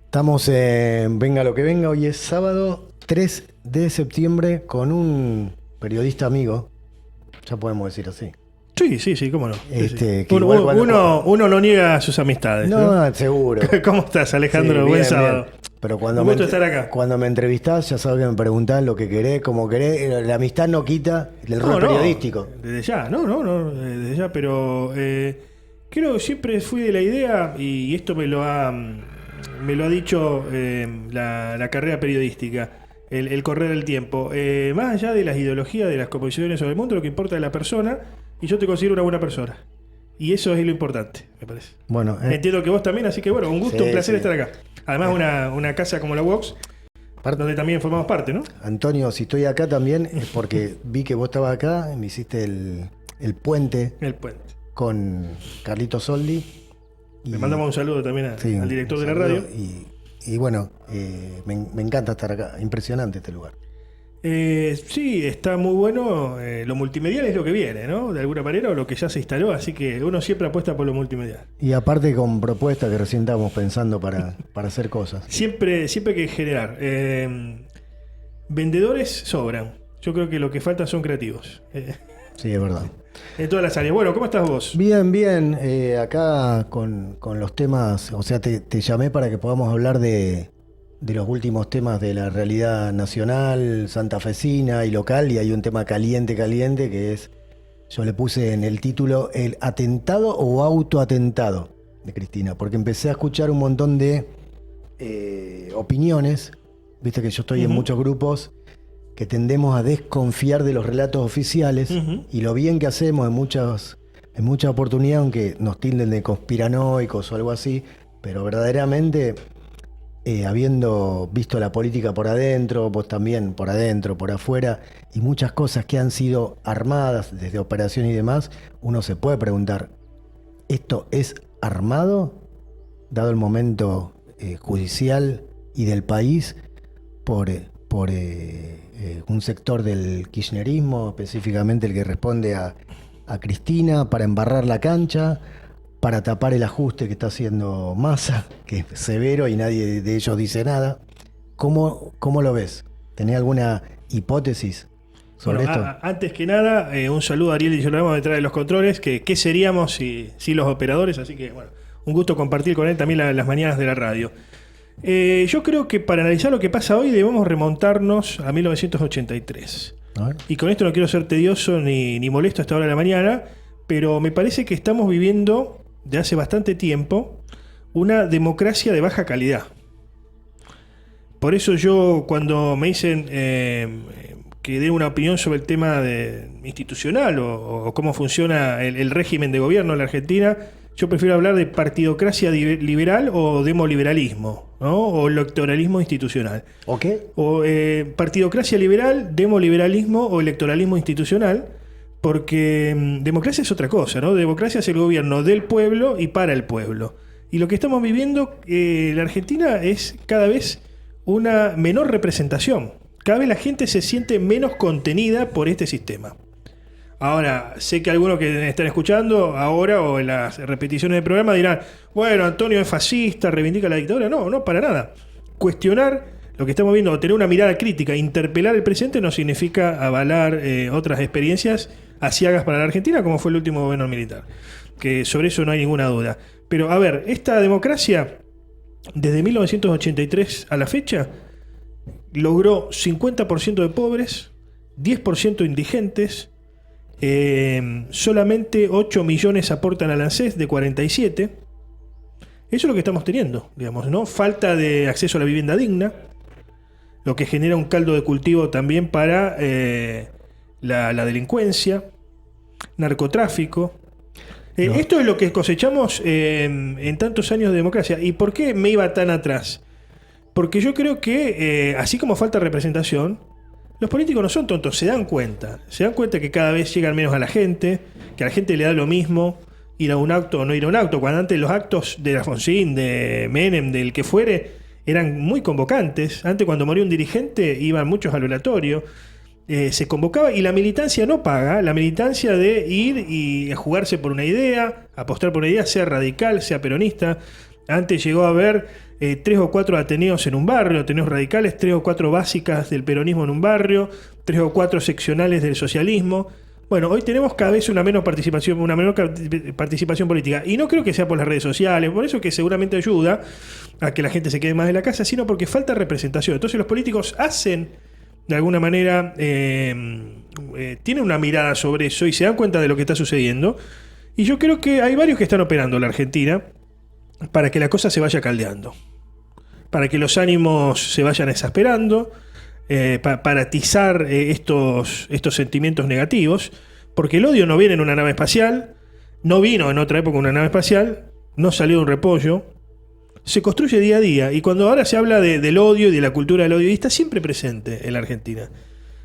Estamos en Venga lo que venga. Hoy es sábado 3 de septiembre con un periodista amigo. Ya podemos decir así. Sí, cómo no. Que Uno no niega sus amistades. No, seguro. ¿Cómo estás, Alejandro? Sí, Buen bien, sábado. bien. Pero cuando Un gusto estar acá. Cuando me entrevistás, ya sabes que me preguntás lo que querés, cómo querés. La amistad no quita el rol periodístico. Desde ya, desde ya, pero creo que siempre fui de la idea, y esto me lo ha dicho la carrera periodística, el correr del tiempo. Más allá de las ideologías, de las composiciones sobre el mundo, lo que importa es la persona, y yo te considero una buena persona. Y eso es lo importante, me parece. Bueno, entiendo que vos también, así que bueno, un gusto, sí, un placer sí. estar acá. Además, una casa como la Vox, donde también formamos parte, ¿no? Antonio, si estoy acá también es porque vi que vos estabas acá, me hiciste el puente. El puente. Con Carlito Soldi. Le mandamos un saludo también al director de la radio. Y bueno, me encanta estar acá. Impresionante este lugar. Sí, está muy bueno. Lo multimedial es lo que viene, ¿no? De alguna manera, o lo que ya se instaló. Así que uno siempre apuesta por lo multimedial. Y aparte con propuestas que recién estábamos pensando para hacer cosas. Siempre hay que generar. Vendedores sobran. Yo creo que lo que faltan son creativos. Sí, es verdad. En todas las áreas. Bueno, ¿cómo estás vos? Bien. Acá con los temas, o sea, te llamé para que podamos hablar de los últimos temas de la realidad nacional, santafesina y local, y hay un tema caliente que es, yo le puse en el título, el atentado o autoatentado de Cristina, porque empecé a escuchar un montón de opiniones, viste que yo estoy en muchos grupos que tendemos a desconfiar de los relatos oficiales, y lo bien que hacemos en muchas oportunidades, aunque nos tilden de conspiranoicos o algo así, pero verdaderamente... habiendo visto la política por adentro, vos también por adentro, por afuera, y muchas cosas que han sido armadas desde operación y demás, uno se puede preguntar, ¿esto es armado? Dado el momento judicial y del país, por un sector del kirchnerismo, específicamente el que responde a Cristina, para embarrar la cancha, para tapar el ajuste que está haciendo Massa, que es severo y nadie de ellos dice nada. ¿Cómo lo ves? ¿Tenés alguna hipótesis sobre esto? Antes que nada, un saludo a Ariel y Yolanda detrás de los controles, que qué seríamos si los operadores, así que bueno, un gusto compartir con él también las mañanas de la radio. Yo creo que para analizar lo que pasa hoy debemos remontarnos a 1983. Y con esto no quiero ser tedioso ni molesto a esta hora de la mañana, pero me parece que estamos viviendo de hace bastante tiempo una democracia de baja calidad. Por eso yo, cuando me dicen que dé una opinión sobre el tema institucional o cómo funciona el régimen de gobierno en la Argentina, yo prefiero hablar de partidocracia liberal o demoliberalismo, ¿no? O electoralismo institucional. ¿O qué? O partidocracia liberal, demoliberalismo o electoralismo institucional. Porque democracia es otra cosa, ¿no? Democracia es el gobierno del pueblo y para el pueblo. Y lo que estamos viviendo en la Argentina es cada vez una menor representación. Cada vez la gente se siente menos contenida por este sistema. Ahora, sé que algunos que están escuchando ahora o en las repeticiones del programa dirán, bueno, Antonio es fascista, reivindica la dictadura. No, para nada. Cuestionar lo que estamos viendo, o tener una mirada crítica, interpelar el presente, no significa avalar otras experiencias aciagas para la Argentina, como fue el último gobierno militar. Que sobre eso no hay ninguna duda. Pero, a ver, esta democracia, desde 1983 a la fecha, logró 50% de pobres, 10% indigentes, solamente 8 millones aportan al ANSES de 47. Eso es lo que estamos teniendo, digamos, ¿no? Falta de acceso a la vivienda digna, lo que genera un caldo de cultivo también para la delincuencia, narcotráfico. No. Esto es lo que cosechamos en tantos años de democracia. ¿Y por qué me iba tan atrás? Porque yo creo que, así como falta representación, los políticos no son tontos, se dan cuenta que cada vez llegan menos a la gente, que a la gente le da lo mismo ir a un acto o no ir a un acto, cuando antes los actos de Alfonsín, de Menem, del que fuere, eran muy convocantes. Antes, cuando moría un dirigente, iban muchos al oratorio. Se convocaba, y la militancia no paga. La militancia de ir y jugarse por una idea, apostar por una idea, sea radical, sea peronista. Antes llegó a haber 3 o 4 ateneos en un barrio, ateneos radicales, 3 o 4 básicas del peronismo en un barrio, 3 o 4 seccionales del socialismo. Bueno, hoy tenemos cada vez una menor participación política. Y no creo que sea por las redes sociales, por eso que seguramente ayuda a que la gente se quede más en la casa, sino porque falta representación. Entonces los políticos hacen, de alguna manera, tienen una mirada sobre eso y se dan cuenta de lo que está sucediendo. Y yo creo que hay varios que están operando en la Argentina para que la cosa se vaya caldeando, para que los ánimos se vayan exasperando, para atizar estos sentimientos negativos, porque el odio no viene en una nave espacial, no vino en otra época una nave espacial, no salió de un repollo, se construye día a día, y cuando ahora se habla del odio y de la cultura del odio, y está siempre presente en la Argentina.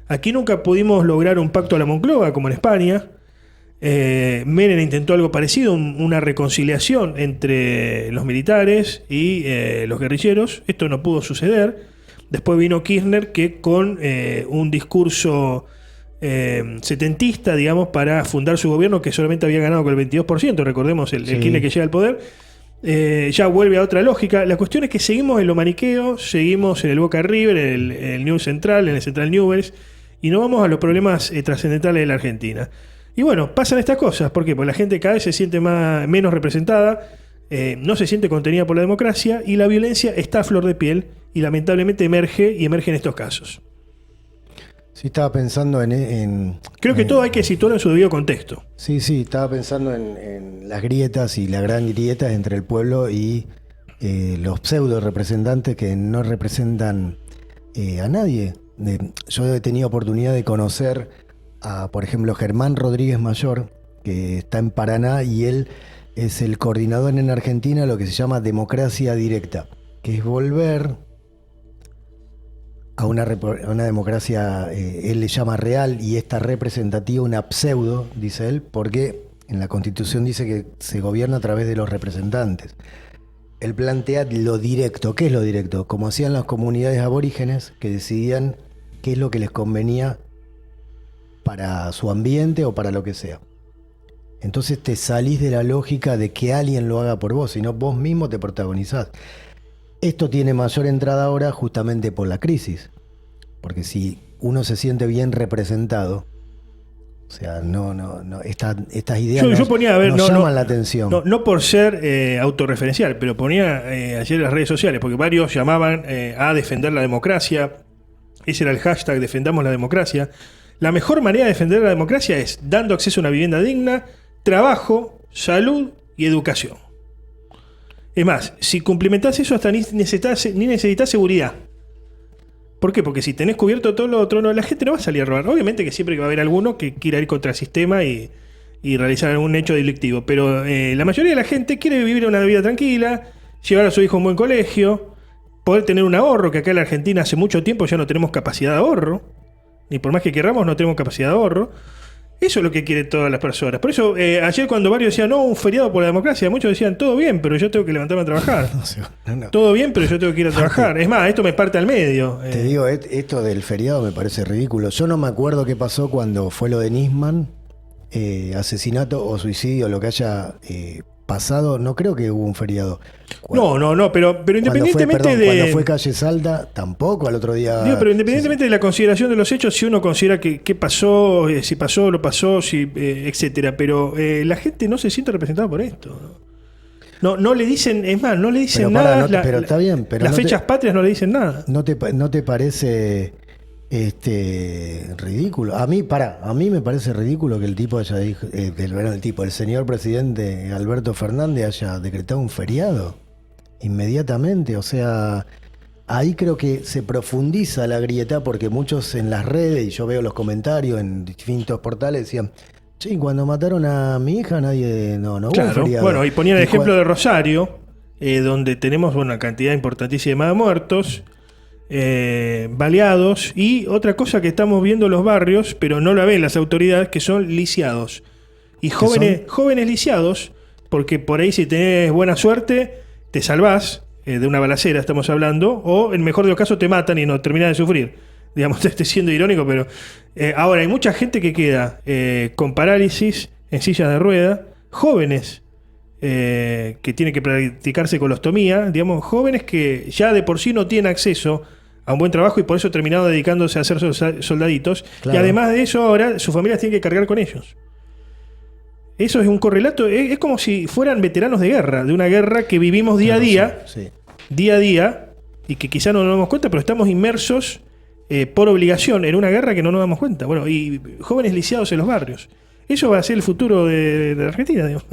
Aquí nunca pudimos lograr un pacto a la Moncloa, como en España. Menem intentó algo parecido, una reconciliación entre los militares y los guerrilleros. Esto no pudo suceder. Después vino Kirchner, que con un discurso setentista, digamos, para fundar su gobierno, que solamente había ganado con el 22%, recordemos el Kirchner que llega al poder, ya vuelve a otra lógica. La cuestión es que seguimos en lo maniqueo, seguimos en el Boca River, en el News Central, en el Central Newell's, y no vamos a los problemas trascendentales de la Argentina. Y bueno, pasan estas cosas. ¿Por qué? Porque la gente cada vez se siente menos representada, no se siente contenida por la democracia, y la violencia está a flor de piel y lamentablemente emerge en estos casos. Sí, estaba pensando en Creo que todo hay que situarlo en su debido contexto. Sí, estaba pensando en las grietas y la gran grieta entre el pueblo y los pseudo representantes que no representan a nadie. Yo he tenido oportunidad de conocer a, por ejemplo, Germán Rodríguez Mayor, que está en Paraná, y él es el coordinador en Argentina de lo que se llama democracia directa, que es volver a una democracia, él le llama real, y esta representativa una pseudo, dice él, porque en la Constitución dice que se gobierna a través de los representantes. Él plantea lo directo. ¿Qué es lo directo? Como hacían las comunidades aborígenes, que decidían qué es lo que les convenía para su ambiente o para lo que sea. Entonces te salís de la lógica de que alguien lo haga por vos, sino vos mismo te protagonizás. Esto tiene mayor entrada ahora justamente por la crisis, porque si uno se siente bien representado, o sea, estas ideas yo ponía, a ver, nos llaman la atención. No por ser autorreferencial, pero ponía ayer en las redes sociales, porque varios llamaban a defender la democracia. Ese era el hashtag, defendamos la democracia. La mejor manera de defender la democracia es dando acceso a una vivienda digna, trabajo, salud y educación. Es más, si cumplimentás eso, hasta ni necesitas seguridad. ¿Por qué? Porque si tenés cubierto todo lo otro, la gente no va a salir a robar. Obviamente que siempre va a haber alguno que quiera ir contra el sistema y realizar algún hecho delictivo. Pero la mayoría de la gente quiere vivir una vida tranquila, llevar a su hijo a un buen colegio, poder tener un ahorro, que acá en la Argentina hace mucho tiempo ya no tenemos capacidad de ahorro. Ni por más que querramos, no tenemos capacidad de ahorro. Eso es lo que quieren todas las personas. Por eso, ayer cuando varios decían, no, un feriado por la democracia, muchos decían, todo bien, pero yo tengo que levantarme a trabajar. No. Todo bien, pero yo tengo que ir a trabajar. Es más, esto me parte al medio. Te digo, esto del feriado me parece ridículo. Yo no me acuerdo qué pasó cuando fue lo de Nisman, asesinato o suicidio, lo que haya pasado. No creo que hubo un feriado. No, pero independientemente de... Cuando fue Calle Salda, tampoco al otro día... Digo, pero independientemente de la consideración de los hechos, si uno considera que pasó, si pasó, lo pasó, etcétera, pero la gente no se siente representada por esto. No le dicen, es más, no le dicen nada. Pero está bien, pero las fechas patrias no le dicen nada. ¿No te parece ridículo? A mí me parece ridículo que el tipo haya dicho, el señor presidente Alberto Fernández haya decretado un feriado inmediatamente. O sea, ahí creo que se profundiza la grieta, porque muchos en las redes, y yo veo los comentarios en distintos portales, decían, che, cuando mataron a mi hija nadie, no hubo un feriado. Bueno, y ponían el ejemplo de Rosario, donde tenemos una cantidad importantísima de muertos, baleados, y otra cosa que estamos viendo en los barrios, pero no la ven las autoridades, que son lisiados. Y jóvenes lisiados, porque por ahí si tenés buena suerte, te salvás de una balacera, estamos hablando, o en mejor de los casos te matan y no terminás de sufrir. Digamos, estoy siendo irónico, pero ahora hay mucha gente que queda con parálisis, en sillas de rueda, jóvenes, que tiene que practicarse colostomía, digamos, jóvenes que ya de por sí no tienen acceso a un buen trabajo y por eso terminaron dedicándose a ser soldaditos. Claro. Y además de eso, ahora sus familias tienen que cargar con ellos. Eso es un correlato, es como si fueran veteranos de guerra, de una guerra que vivimos día a día, día a día, y que quizá no nos damos cuenta, pero estamos inmersos por obligación en una guerra que no nos damos cuenta. Bueno, y jóvenes lisiados en los barrios. Eso va a ser el futuro de la Argentina, digamos.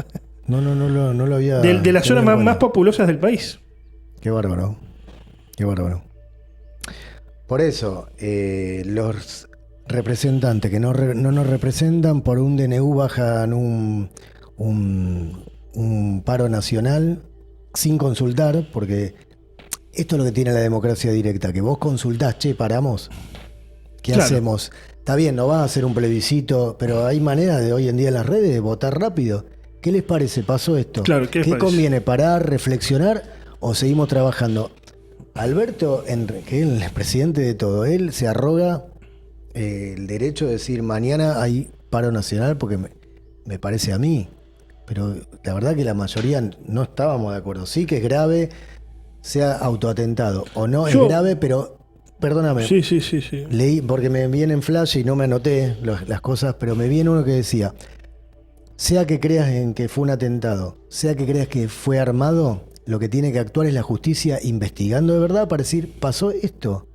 No lo había... De las zonas más populosas del país. Qué bárbaro. Qué bárbaro. Por eso, los representantes que no nos representan por un DNU bajan un paro nacional sin consultar, porque esto es lo que tiene la democracia directa, que vos consultás, che, paramos, ¿qué hacemos? Está bien, no va a hacer un plebiscito, pero hay manera de hoy en día en las redes de votar rápido. ¿Qué les parece? ¿Pasó esto? Claro, ¿qué conviene? ¿Parar, reflexionar o seguimos trabajando? Alberto, que es el presidente de todo, él se arroga el derecho de decir mañana hay paro nacional porque me parece a mí, pero la verdad que la mayoría no estábamos de acuerdo. Sí que es grave, sea autoatentado o no, es grave, pero perdóname. Sí. Leí, porque me viene en flash y no me anoté las cosas, pero me viene uno que decía, sea que creas en que fue un atentado, sea que creas que fue armado, lo que tiene que actuar es la justicia investigando de verdad para decir, pasó esto.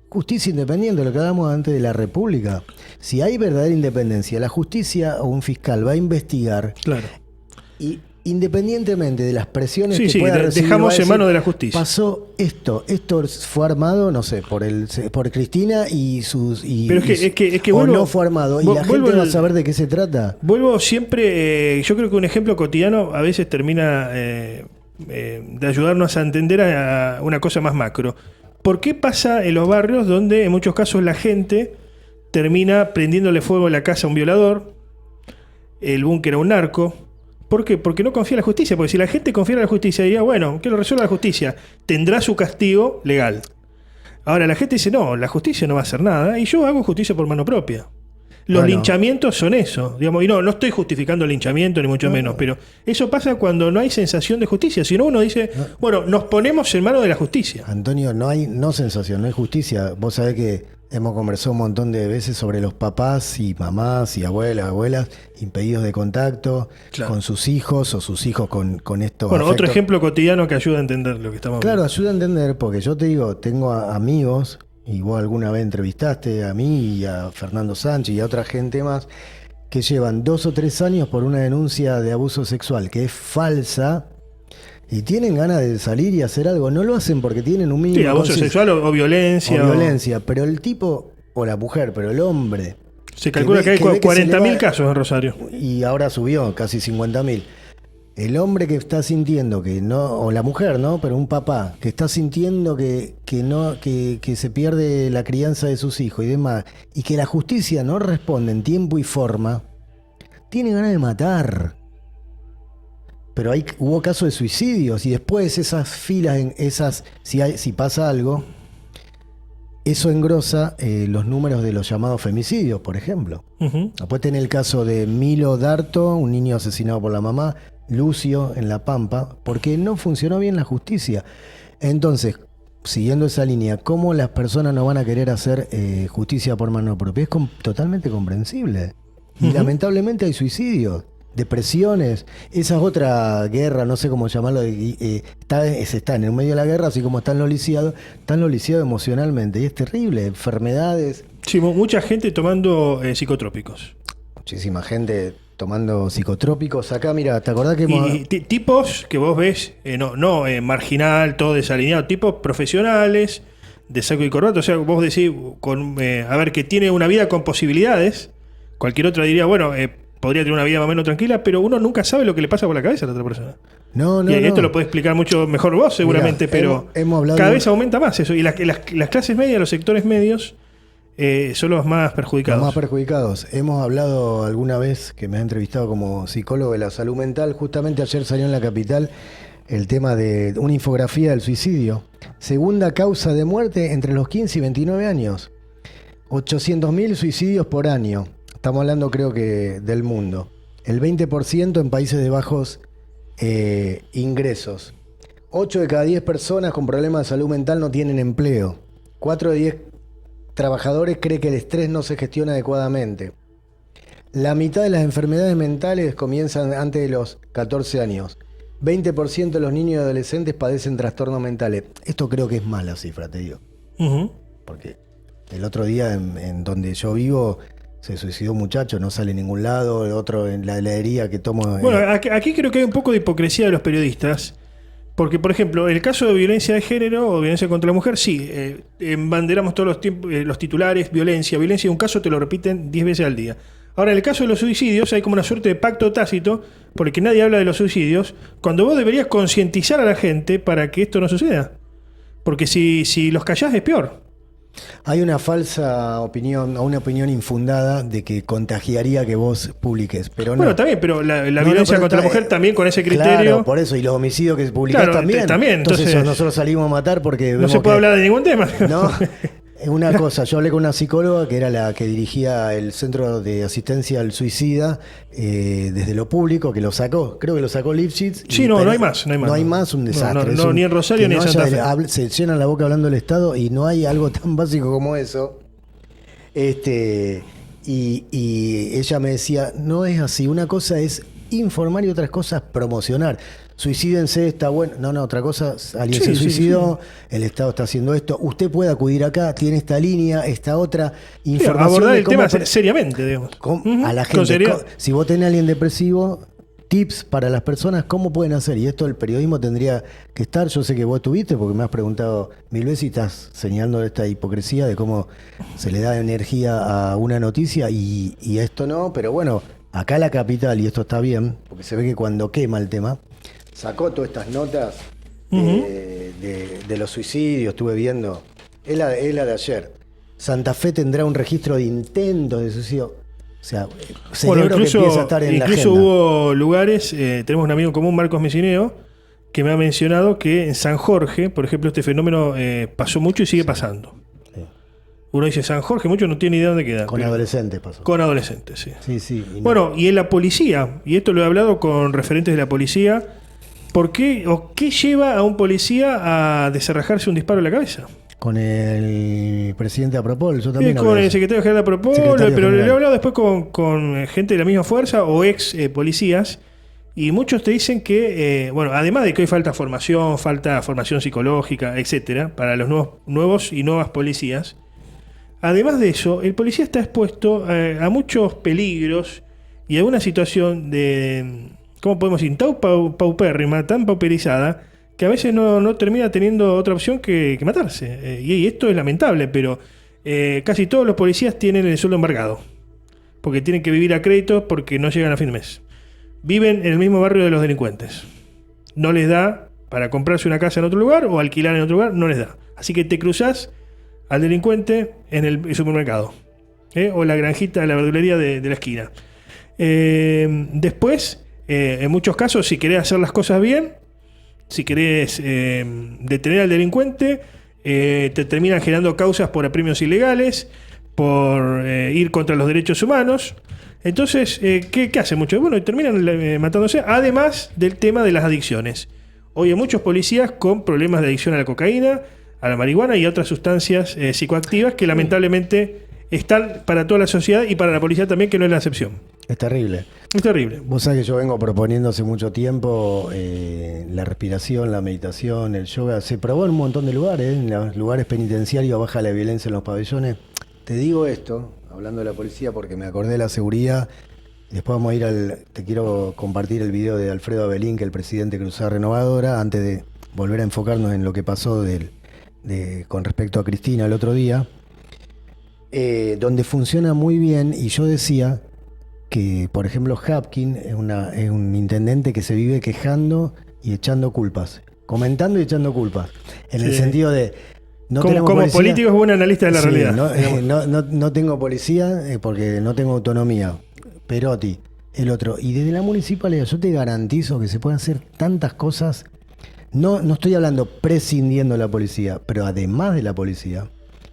Justicia independiente, lo que hablamos antes de la República. Si hay verdadera independencia, la justicia o un fiscal va a investigar. Claro. Y independientemente de las presiones que pueda recibir, dejamos en manos de la justicia. Pasó esto fue armado, no sé, por Cristina y sus... Pero es que o vuelvo, no fue armado, y la gente va a saber de qué se trata. Vuelvo siempre, yo creo que un ejemplo cotidiano a veces termina de ayudarnos a entender a una cosa más macro. ¿Por qué pasa en los barrios donde en muchos casos la gente termina prendiéndole fuego a la casa a un violador, el búnker a un narco? ¿Por qué? Porque no confía en la justicia. Porque si la gente confía en la justicia, diría, bueno, que lo resuelva la justicia, tendrá su castigo legal. Ahora la gente dice, no, la justicia no va a hacer nada y yo hago justicia por mano propia. Los linchamientos son eso, digamos, y no estoy justificando el linchamiento ni mucho menos, pero eso pasa cuando no hay sensación de justicia, sino uno dice, bueno, nos ponemos en manos de la justicia. Antonio, no hay sensación, no hay justicia. Vos sabés que hemos conversado un montón de veces sobre los papás y mamás y abuelas impedidos de contacto con sus hijos o sus hijos con estos afectos. Otro ejemplo cotidiano que ayuda a entender lo que estamos viendo. Claro, ayuda a entender, porque yo te digo, tengo amigos, y vos alguna vez entrevistaste a mí y a Fernando Sánchez y a otra gente más, que llevan 2 o 3 años por una denuncia de abuso sexual que es falsa y tienen ganas de salir y hacer algo. No lo hacen porque tienen un mínimo... Sí, abuso sexual o violencia. O violencia, pero el tipo, o la mujer, pero el hombre... Se calcula que hay 40.000 casos en Rosario. Y ahora subió casi 50.000. El hombre que está sintiendo que no, o la mujer, ¿no? Pero un papá que está sintiendo que se pierde la crianza de sus hijos y demás, y que la justicia no responde en tiempo y forma, tiene ganas de matar. Pero hubo casos de suicidios y después esas filas, si pasa algo, eso engrosa los números de los llamados femicidios, por ejemplo. Después tenés el caso de Milo Darto, un niño asesinado por la mamá, Lucio en La Pampa, porque no funcionó bien la justicia. Entonces, siguiendo esa línea, ¿cómo las personas no van a querer hacer justicia por mano propia? Es totalmente comprensible. Y lamentablemente hay suicidios, depresiones. Esa es otra guerra, no sé cómo llamarlo. Están en medio de la guerra, así como están los lisiados emocionalmente. Y es terrible, enfermedades. Sí, mucha gente tomando psicotrópicos. Muchísima gente tomando psicotrópicos. Acá, mira, ¿te acordás que tipos que vos ves, marginal, todo desalineado, tipos profesionales, de saco y corbata? O sea, vos decís, que tiene una vida con posibilidades. Cualquier otra diría, podría tener una vida más o menos tranquila, pero uno nunca sabe lo que le pasa por la cabeza a la otra persona. Esto lo podés explicar mucho mejor vos, seguramente. Mirá, pero hemos hablado... cada vez aumenta más eso. Y las clases medias, los sectores medios, son los más perjudicados. Los más perjudicados. Hemos hablado alguna vez, que me has entrevistado como psicólogo de la salud mental. Justamente ayer salió en La Capital el tema de una infografía del suicidio. Segunda causa de muerte entre los 15 y 29 años. 800.000 suicidios por año. Estamos hablando, creo que, del mundo. El 20% en países de bajos Ingresos. 8 de cada 10 personas con problemas de salud mental no tienen empleo. 4 de 10 trabajadores creen que el estrés no se gestiona adecuadamente. La mitad de las enfermedades mentales comienzan antes de los 14 años. 20% de los niños y adolescentes padecen trastornos mentales. Esto creo que es mala cifra, te digo. Porque el otro día en donde yo vivo se suicidó un muchacho, no sale en ningún lado. El otro en la heladería que tomo... Bueno, aquí creo que hay un poco de hipocresía de los periodistas. Porque, por ejemplo, el caso de violencia de género o violencia contra la mujer, sí, embanderamos todos los tiempos, los titulares, violencia, un caso te lo repiten 10 veces al día. Ahora, en el caso de los suicidios hay como una suerte de pacto tácito, porque nadie habla de los suicidios, cuando vos deberías concientizar a la gente para que esto no suceda. Porque si los callás es peor. Hay una falsa opinión, o una opinión infundada de que contagiaría que vos publiques, pero no. Bueno, también, pero la violencia contra la mujer también con ese criterio. Claro, por eso, y los homicidios que publicás también. Entonces nosotros salimos a matar porque... No se puede hablar de ningún tema. No, una cosa, yo hablé con una psicóloga que era la que dirigía el Centro de Asistencia al Suicida desde lo público, que lo sacó, creo que lo sacó Lifshitz. Sí, no hay más. No hay más, un desastre. No, ni en Rosario ni en Santa Fe. Se llenan la boca hablando del Estado y no hay algo tan básico como eso. Y ella me decía, no es así, una cosa es informar y otras cosas promocionar. Suicídense, está bueno. No, otra cosa, alguien se suicidó, el Estado está haciendo esto, usted puede acudir acá, tiene esta línea, esta otra información. Abordar el tema seriamente, digamos. A la gente, si vos tenés a alguien depresivo, tips para las personas, ¿cómo pueden hacer? Y esto el periodismo tendría que estar, yo sé que vos estuviste, porque me has preguntado 1000 veces y estás señalando esta hipocresía de cómo se le da energía a una noticia y esto no, pero bueno, acá la capital, y esto está bien, porque se ve que cuando quema el tema, sacó todas estas notas de los suicidios, estuve viendo, es la de ayer. Santa Fe tendrá un registro de intentos de suicidio. O sea, bueno, incluso, que empieza a estar en la agenda. Hubo lugares, tenemos un amigo en común, Marcos Mecineo, que me ha mencionado que en San Jorge, por ejemplo, este fenómeno pasó mucho y sigue pasando. Sí. Uno dice San Jorge, muchos no tienen idea de dónde queda. Con adolescentes pasó. Con adolescentes, sí. Sí. Bueno, y en la policía, y esto lo he hablado con referentes de la policía, ¿por qué o qué lleva a un policía a desarrajarse un disparo en la cabeza? Con el presidente Apropol, yo también. Con el secretario general de Apropol, pero le he hablado después con gente de la misma fuerza o ex policías, y muchos te dicen que, bueno, además de que hoy falta formación psicológica, etcétera, para los nuevos y nuevas policías, además de eso, el policía está expuesto a muchos peligros y a una situación de, ¿cómo podemos decir?, tan paupérrima, tan pauperizada, que a veces no termina teniendo otra opción que matarse. Y esto es lamentable, pero casi todos los policías tienen el sueldo embargado, porque tienen que vivir a crédito porque no llegan a fin de mes. Viven en el mismo barrio de los delincuentes. No les da para comprarse una casa en otro lugar o alquilar en otro lugar, no les da. Así que te cruzás al delincuente en el supermercado, o la granjita de la verdulería de la esquina. Después, en muchos casos, si querés hacer las cosas bien, si querés detener al delincuente, te terminan generando causas por apremios ilegales, por ir contra los derechos humanos. Entonces, ¿qué hacen muchos? Bueno, terminan matándose, además del tema de las adicciones. Hoy hay muchos policías con problemas de adicción a la cocaína, a la marihuana y a otras sustancias psicoactivas que lamentablemente están para toda la sociedad y para la policía también, que no es la excepción. Es terrible. Es terrible. Vos sabés que yo vengo proponiendo hace mucho tiempo la respiración, la meditación, el yoga. Se probó en un montón de lugares, en los lugares penitenciarios baja la violencia en los pabellones. Te digo esto, hablando de la policía, porque me acordé de la seguridad. Después vamos a ir te quiero compartir el video de Alfredo Abelín, que es el presidente de Cruzada Renovadora, antes de volver a enfocarnos en lo que pasó con respecto a Cristina el otro día, donde funciona muy bien. Y yo decía que, por ejemplo, Hapkin es un intendente que se vive quejando y echando culpas, comentando y echando culpas, en el sentido de no como policía, político es buen analista de la realidad. No tengo policía porque no tengo autonomía. Perotti, el otro. Y desde la municipalidad yo te garantizo que se pueden hacer tantas cosas. No estoy hablando prescindiendo de la policía, pero además de la policía,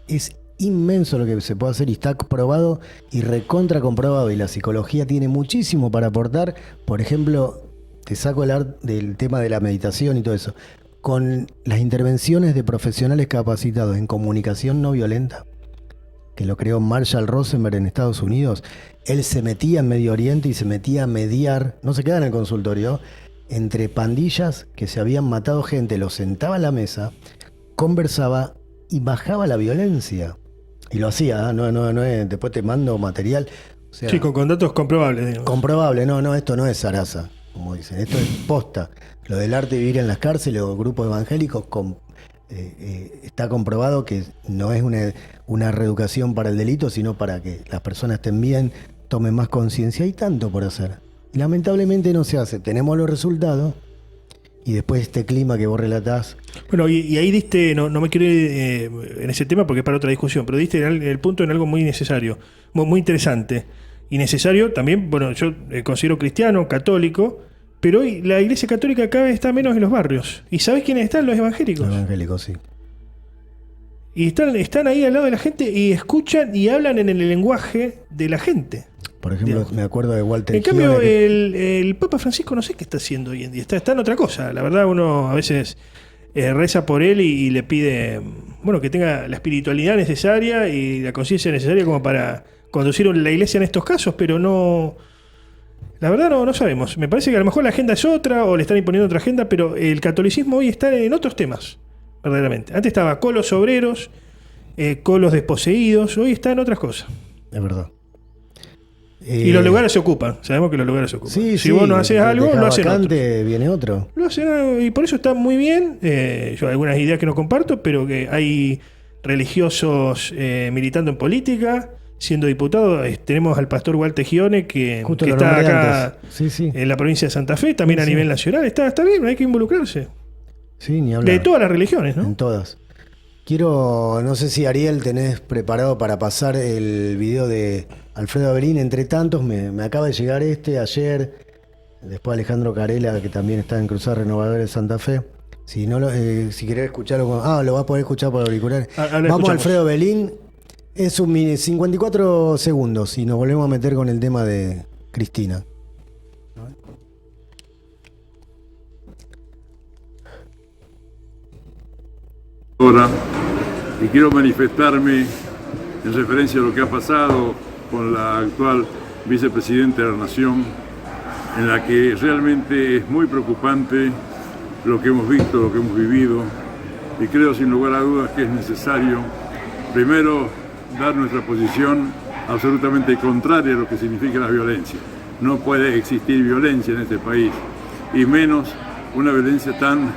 es inmenso lo que se puede hacer y está probado y recontra comprobado, y la psicología tiene muchísimo para aportar. Por ejemplo, te saco del tema de la meditación y todo eso, con las intervenciones de profesionales capacitados en comunicación no violenta, que lo creó Marshall Rosenberg en Estados Unidos, él se metía en Medio Oriente y se metía a mediar, no se queda en el consultorio, entre pandillas que se habían matado gente, los sentaba a la mesa, conversaba y bajaba la violencia. Y lo hacía, no es, después te mando material. O sea, sí, con datos comprobables. Digamos. Comprobable, esto no es zaraza, como dicen, esto es posta. Lo del arte de vivir en las cárceles o grupos evangélicos está comprobado que no es una reeducación para el delito, sino para que las personas estén bien, tomen más conciencia. Hay tanto por hacer. Y lamentablemente no se hace. Tenemos los resultados y después este clima que vos relatás. Bueno, y ahí diste, no me quiero ir en ese tema porque es para otra discusión, pero diste el punto en algo muy necesario, muy interesante. Y necesario también, bueno, yo considero cristiano, católico, pero hoy la Iglesia Católica cada vez está menos en los barrios. ¿Y sabés quiénes están? Los evangélicos. Los evangélicos, sí. Y están ahí al lado de la gente y escuchan y hablan en el lenguaje de la gente. Por ejemplo, digamos, me acuerdo de Walter En cambio, el Papa Francisco no sé qué está haciendo hoy en día. Está en otra cosa. La verdad, uno a veces reza por él y le pide, bueno, que tenga la espiritualidad necesaria y la conciencia necesaria como para conducir la iglesia en estos casos, pero no... La verdad no sabemos. Me parece que a lo mejor la agenda es otra o le están imponiendo otra agenda, pero el catolicismo hoy está en otros temas, verdaderamente. Antes estaba colos obreros, colos desposeídos, hoy está en otras cosas. Es verdad. Y los lugares se ocupan, sabemos que los lugares se ocupan. Sí, si vos no haces algo, lo hacen otros. Viene otro. Lo hacen, y por eso está muy bien. Yo hay algunas ideas que no comparto, pero que hay religiosos militando en política, siendo diputado. Tenemos al pastor Walter Gione, que está acá en la provincia de Santa Fe, también a nivel nacional. Está bien, hay que involucrarse. Sí, ni hablar. De todas las religiones, ¿no? En todas. No sé si Ariel tenés preparado para pasar el video de Alfredo Avelín. Entre tantos, me acaba de llegar ayer. Después Alejandro Carela, que también está en Cruzada Renovadora de Santa Fe. Si querés escucharlo lo vas a poder escuchar por auriculares. Vamos a Alfredo Avelín. Es un mini 54 segundos y nos volvemos a meter con el tema de Cristina. Ahora, y quiero manifestarme en referencia a lo que ha pasado con la actual vicepresidenta de la Nación, en la que realmente es muy preocupante lo que hemos visto, lo que hemos vivido, y creo sin lugar a dudas que es necesario, primero, dar nuestra posición absolutamente contraria a lo que significa la violencia. No puede existir violencia en este país, y menos una violencia tan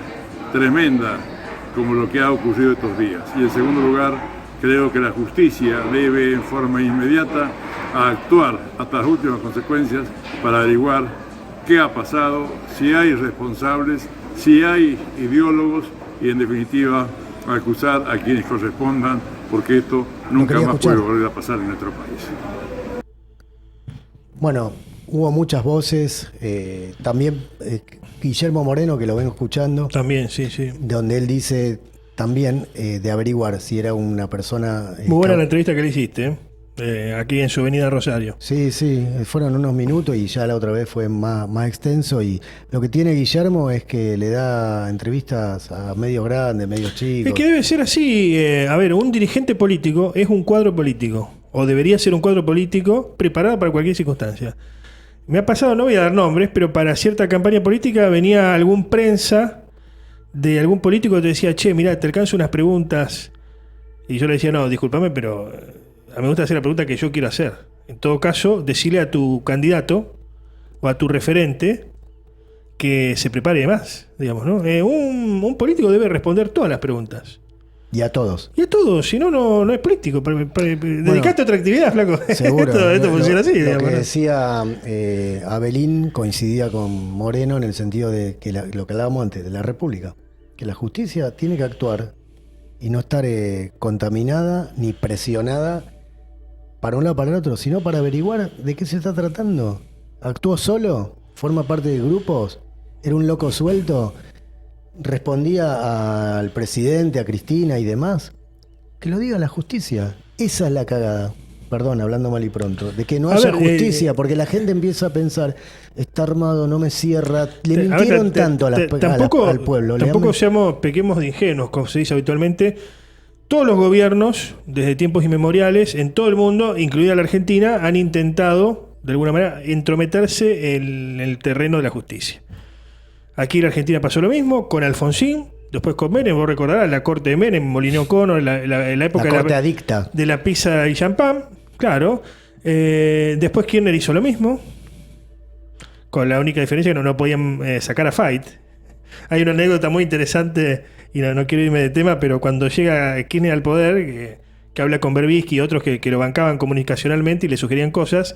tremenda como lo que ha ocurrido estos días. Y en segundo lugar, creo que la justicia debe en forma inmediata actuar hasta las últimas consecuencias para averiguar qué ha pasado, si hay responsables, si hay ideólogos y en definitiva acusar a quienes correspondan, porque esto nunca más puede volver a pasar en nuestro país. Bueno, hubo muchas voces, también Guillermo Moreno, que lo vengo escuchando. También, sí. Donde él dice también de averiguar si era una persona... Muy buena la entrevista que le hiciste, aquí en su avenida Rosario. Sí, fueron unos minutos y ya la otra vez fue más extenso. Y lo que tiene Guillermo es que le da entrevistas a medios grandes, medios chicos. Es que debe ser así. Un dirigente político es un cuadro político, o debería ser un cuadro político preparado para cualquier circunstancia. Me ha pasado, no voy a dar nombres, pero para cierta campaña política venía algún prensa de algún político que te decía, che, mirá, te alcanzo unas preguntas. Y yo le decía, no, discúlpame, pero a mí me gusta hacer la pregunta que yo quiero hacer. En todo caso, decirle a tu candidato o a tu referente que se prepare más, digamos, ¿no? Un político debe responder todas las preguntas. Y a todos. Si no, no es político. Dedicate a otra actividad, flaco. Seguro. esto funciona así. Lo que decía Avelín coincidía con Moreno en el sentido de que lo que hablábamos antes, de la República. Que la justicia tiene que actuar y no estar contaminada ni presionada para un lado o para el otro, sino para averiguar de qué se está tratando. ¿Actuó solo? ¿Forma parte de grupos? ¿Era un loco suelto? ¿Respondía al presidente, a Cristina y demás? Que lo diga la justicia. Esa es la cagada. perdón, hablando mal y pronto, de que no haya justicia, porque la gente empieza a pensar, está armado, no me cierra, le mintieron tanto al pueblo. Tampoco pequemos de ingenuos, como se dice habitualmente. Todos los gobiernos, desde tiempos inmemoriales, en todo el mundo, incluida la Argentina, han intentado, de alguna manera, entrometerse en el terreno de la justicia. Aquí en la Argentina pasó lo mismo, con Alfonsín, después con Menem, vos recordarás, la corte de Menem, Molinó O'Connor, la época la corte adicta. De la pizza y champán, claro. Después Kirchner hizo lo mismo, con la única diferencia que no podían sacar a Fight. Hay una anécdota muy interesante, y no quiero irme de tema, pero cuando llega Kirchner al poder, que habla con Berbisky y otros que lo bancaban comunicacionalmente y le sugerían cosas,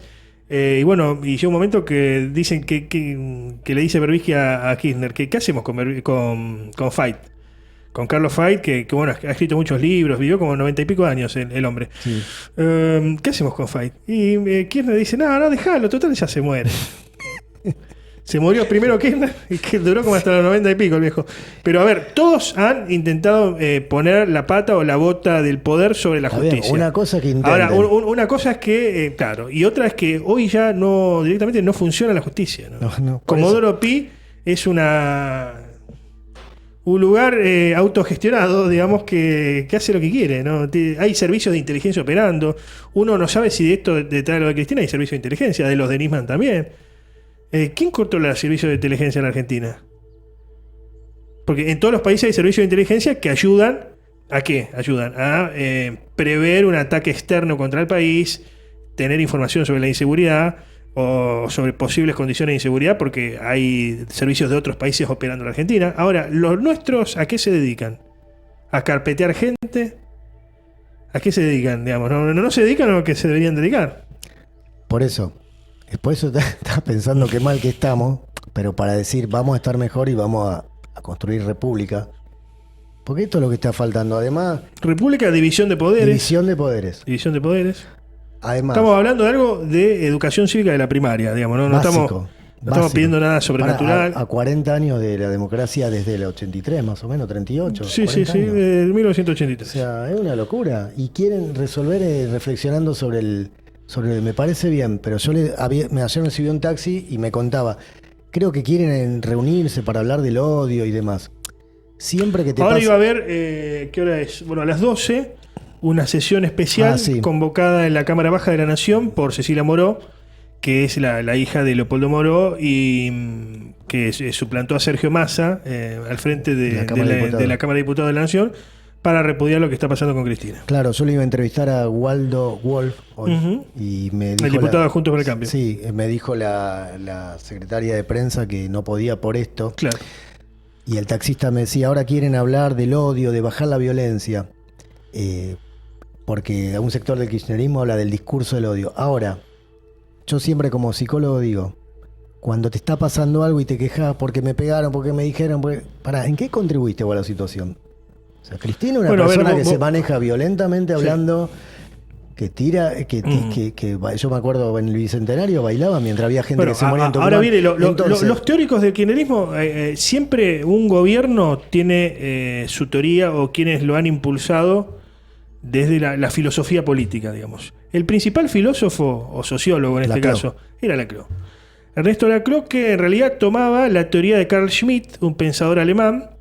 y llega un momento que dicen que le dice Berbisky a Kirchner, ¿qué hacemos con Fight? Con Carlos Fight, que bueno, ha escrito muchos libros, vivió como 90 y pico años el hombre. Sí. ¿Qué hacemos con Fight? Y Kirchner dice, no, déjalo, total ya se muere. Se murió primero Kirchner y que duró como hasta los 90 y pico el viejo. Pero a ver, todos han intentado poner la pata o la bota del poder sobre la justicia. Una cosa que intenten. Ahora, una cosa es que, claro, y otra es que hoy ya directamente no funciona la justicia. Comodoro Pi es un lugar autogestionado, digamos, que hace lo que quiere, ¿no? Hay servicios de inteligencia operando. Uno no sabe si de esto, detrás de lo de Cristina, hay servicios de inteligencia, de los de Nisman también. ¿Quién controla los servicios de inteligencia en Argentina? Porque en todos los países hay servicios de inteligencia que ayudan ¿a qué? Ayudan a prever un ataque externo contra el país, tener información sobre la inseguridad o sobre posibles condiciones de inseguridad, porque hay servicios de otros países operando en Argentina. Ahora, ¿los nuestros a qué se dedican? ¿A carpetear gente? ¿A qué se dedican? Digamos, no se dedican a lo que se deberían dedicar. Por eso estás pensando qué mal que estamos, pero para decir vamos a estar mejor y vamos a construir república. Porque esto es lo que está faltando. Además, república, división de poderes. División de poderes. Además, estamos hablando de algo de educación cívica de la primaria, digamos, no estamos pidiendo nada sobrenatural. A 40 años de la democracia, desde el 83 más o menos, 38. Sí, de 1983. O sea, es una locura. Y quieren resolver reflexionando sobre me parece bien, pero ayer me subió un taxi y me contaba, creo que quieren reunirse para hablar del odio y demás. Siempre que te Ahora iba a haber, ¿qué hora es? Bueno, a las 12, una sesión especial convocada en la Cámara Baja de la Nación por Cecilia Moró, que es la hija de Leopoldo Moró y que suplantó a Sergio Massa al frente de la Cámara de Diputados de la Nación, para repudiar lo que está pasando con Cristina. Claro, yo le iba a entrevistar a Waldo Wolf hoy, y me dijo... El diputado de Juntos por el Cambio. Sí, me dijo la secretaria de prensa que no podía por esto. Claro. Y el taxista me decía, ahora quieren hablar del odio, de bajar la violencia, porque un sector del kirchnerismo habla del discurso del odio. Ahora, yo siempre como psicólogo digo, cuando te está pasando algo y te quejas porque me pegaron, porque me dijeron... ¿en qué contribuiste vos a la situación? O sea, Cristina es una persona que se maneja violentamente hablando, que tira, yo me acuerdo en el Bicentenario bailaba mientras había gente que se moría en Tucumán. Ahora viene, los teóricos del kirchnerismo, siempre un gobierno tiene su teoría o quienes lo han impulsado desde la filosofía política, digamos. El principal filósofo o sociólogo en este caso era Laclau. Ernesto Laclau, que en realidad tomaba la teoría de Carl Schmitt, un pensador alemán,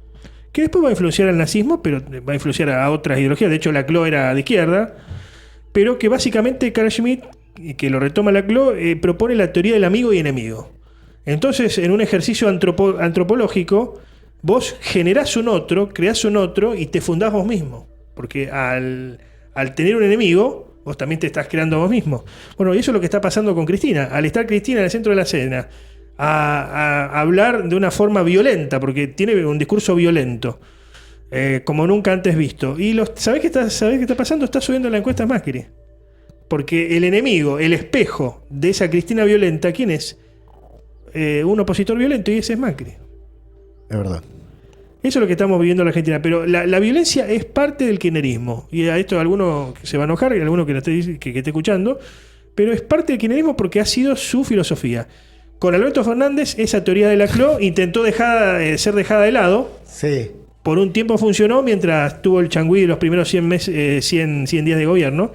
que después va a influenciar al nazismo, pero va a influenciar a otras ideologías. De hecho, Laclau era de izquierda, pero que básicamente Carl Schmitt, que lo retoma Laclau, propone la teoría del amigo y enemigo. Entonces, en un ejercicio antropológico, vos generás un otro, creás un otro y te fundás vos mismo. Porque al tener un enemigo, vos también te estás creando vos mismo. Bueno, y eso es lo que está pasando con Cristina. Al estar Cristina en el centro de la escena, a hablar de una forma violenta, porque tiene un discurso violento, como nunca antes visto. Y ¿sabés qué está pasando? Está subiendo la encuesta Macri. Porque el enemigo, el espejo de esa Cristina violenta, ¿quién es? Un opositor violento, y ese es Macri. Es verdad. Eso es lo que estamos viviendo en la Argentina. Pero la violencia es parte del kirchnerismo. Y a esto alguno se va a enojar, y alguno que esté escuchando, pero es parte del kirchnerismo porque ha sido su filosofía. Con Alberto Fernández, esa teoría de Laclau intentó ser dejada de lado. Sí. Por un tiempo funcionó mientras tuvo el changüí de los primeros 100 días de gobierno.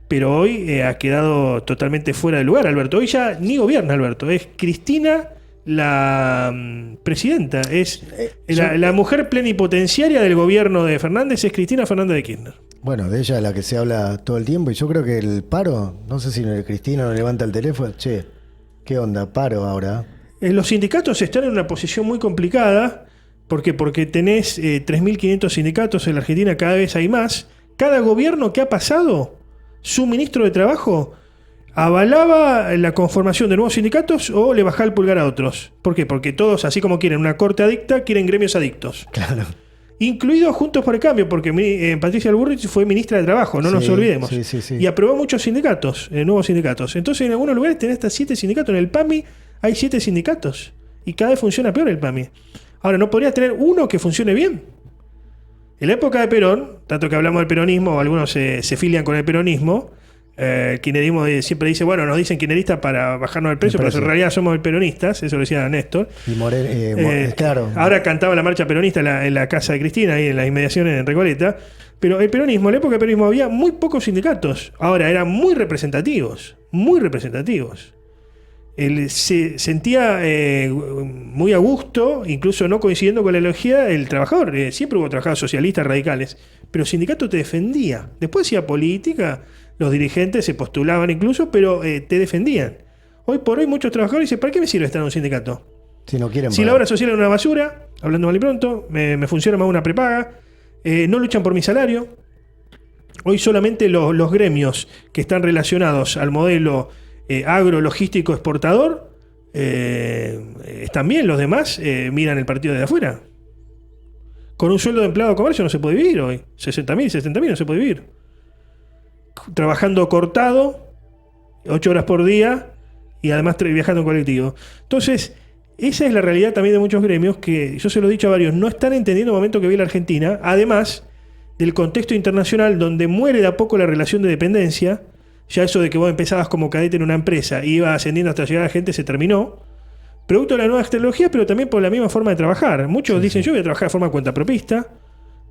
pero hoy ha quedado totalmente fuera de lugar, Alberto. Hoy ya ni gobierna Alberto, es Cristina la presidenta, es la mujer plenipotenciaria del gobierno de Fernández, es Cristina Fernández de Kirchner. Bueno, de ella es la que se habla todo el tiempo, y yo creo que el paro, no sé si Cristina no levanta el teléfono, che, ¿qué onda? Paro ahora. Los sindicatos están en una posición muy complicada. ¿Por qué? Porque tenés 3.500 sindicatos en la Argentina, cada vez hay más. Cada gobierno que ha pasado, su ministro de Trabajo avalaba la conformación de nuevos sindicatos o le bajaba el pulgar a otros. ¿Por qué? Porque todos, así como quieren una corte adicta, quieren gremios adictos. Claro. Incluidos Juntos por el Cambio, porque Patricia Bullrich fue ministra de Trabajo, no nos olvidemos. Sí. Y aprobó muchos sindicatos, nuevos sindicatos. Entonces en algunos lugares tenés hasta 7 sindicatos. En el PAMI hay 7 sindicatos. Y cada vez funciona peor el PAMI. Ahora, ¿no podrías tener uno que funcione bien? En la época de Perón, tanto que hablamos del peronismo, algunos se filian con el peronismo, el kirchnerismo siempre dice, bueno, nos dicen kirchneristas para bajarnos el precio, pero en realidad somos peronistas, eso lo decía Néstor. Y claro. Ahora cantaba la marcha peronista en la casa de Cristina, ahí en las inmediaciones en Recoleta, pero el peronismo, en la época del peronismo había muy pocos sindicatos, ahora eran muy representativos, muy representativos. Él se sentía muy a gusto, incluso no coincidiendo con la ideología del trabajador. Siempre hubo trabajadores socialistas radicales, pero el sindicato te defendía. Después hacía política, los dirigentes se postulaban incluso, pero te defendían. Hoy por hoy muchos trabajadores dicen, ¿para qué me sirve estar en un sindicato? Si no quieren si la obra social es una basura, hablando mal y pronto, me funciona más una prepaga, no luchan por mi salario. Hoy solamente los gremios que están relacionados al modelo agro-logístico exportador están bien, los demás miran el partido de afuera. Con un sueldo de empleado de comercio no se puede vivir hoy. 60.000, 70.000 no se puede vivir. Trabajando cortado, 8 horas por día y además viajando en colectivo. Entonces, esa es la realidad también de muchos gremios que, yo se lo he dicho a varios, no están entendiendo el momento que vive la Argentina, además del contexto internacional donde muere de a poco la relación de dependencia. Ya eso de que vos empezabas como cadete en una empresa y ibas ascendiendo hasta llegar a la gente se terminó. Producto de las nuevas tecnologías, pero también por la misma forma de trabajar. Muchos dicen, yo voy a trabajar de forma cuentapropista,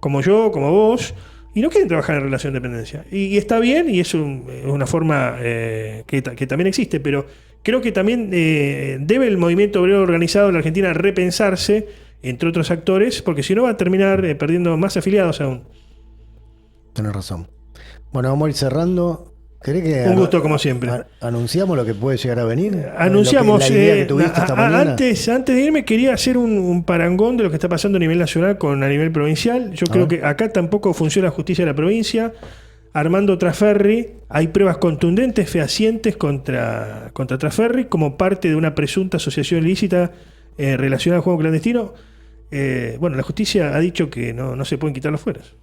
como yo, como vos, y no quieren trabajar en relación de dependencia. Y está bien, y es una forma que también existe, pero creo que también debe el movimiento obrero organizado en la Argentina repensarse, entre otros actores, porque si no va a terminar perdiendo más afiliados aún. Tenés razón. Bueno, vamos a ir cerrando. Un gusto como siempre. ¿Anunciamos lo que puede llegar a venir? Anunciamos. La idea que tuviste esta mañana. Antes de irme quería hacer un parangón de lo que está pasando a nivel nacional con a nivel provincial. Yo creo que acá tampoco funciona la justicia de la provincia. Armando Trasferri, hay pruebas contundentes, fehacientes contra Trasferri como parte de una presunta asociación ilícita relacionada al juego clandestino. Bueno, la justicia ha dicho que no se pueden quitar los fueros.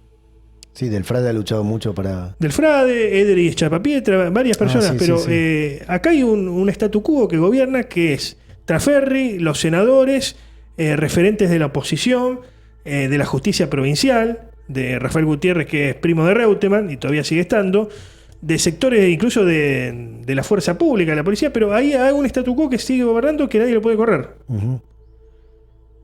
Sí, Delfrade ha luchado mucho para... Delfrade, Edery Chapapietra, varias personas, pero acá hay un statu quo que gobierna, que es Trasferri, los senadores, referentes de la oposición, de la justicia provincial, de Rafael Gutiérrez, que es primo de Reutemann y todavía sigue estando, de sectores incluso de la fuerza pública, de la policía, pero ahí hay un statu quo que sigue gobernando que nadie lo puede correr. Uh-huh.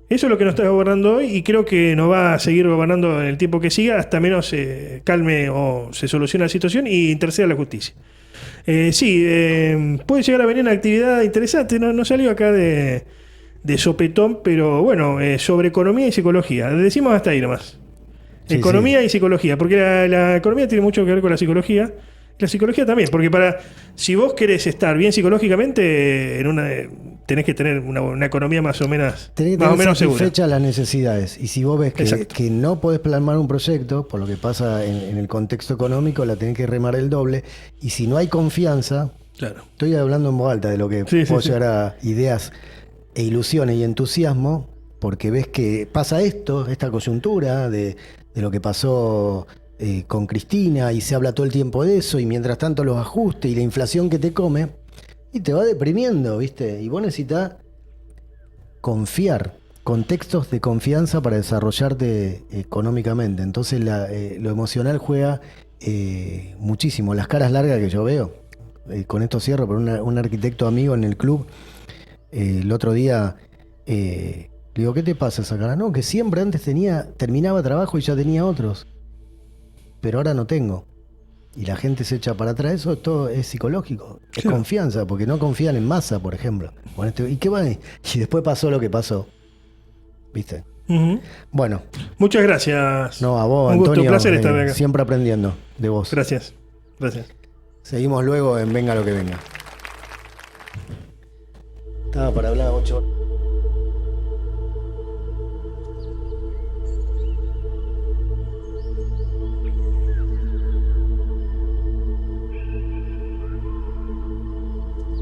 Eso es lo que nos está gobernando hoy y creo que nos va a seguir gobernando en el tiempo que siga hasta menos se calme o se solucione la situación y interceda la justicia. Puede llegar a venir una actividad interesante, no salió acá de sopetón, pero bueno, sobre economía y psicología. Decimos hasta ahí nomás. Economía y psicología, porque la economía tiene mucho que ver con la psicología. La psicología también, porque si vos querés estar bien psicológicamente, tenés que tener una economía más o menos satisfecha las necesidades. Y si vos ves que no podés plasmar un proyecto, por lo que pasa en el contexto económico, la tenés que remar el doble. Y si no hay confianza, claro. Estoy hablando en voz alta de lo que puedo llegar a ideas e ilusiones y entusiasmo, porque ves que pasa esta coyuntura de lo que pasó con Cristina, y se habla todo el tiempo de eso, y mientras tanto los ajustes y la inflación que te come, y te va deprimiendo, ¿viste? Y vos necesitas confiar, contextos de confianza para desarrollarte económicamente. Entonces lo emocional juega muchísimo. Las caras largas que yo veo, con esto cierro, por un arquitecto amigo en el club, el otro día le digo, ¿qué te pasa esa cara? No, que siempre antes terminaba trabajo y ya tenía otros, pero ahora no tengo. y la gente se echa para atrás, eso todo es psicológico. Es Claro. confianza, porque no confían en Massa, por ejemplo. ¿Y qué va? Y después pasó lo que pasó. ¿Viste? Ujú. Bueno, Muchas gracias. no, a vos, Un gusto, Antonio. un placer estar acá. Siempre aprendiendo de vos. Gracias. Gracias. Seguimos luego en Venga lo que venga. Estaba para hablar 8 horas.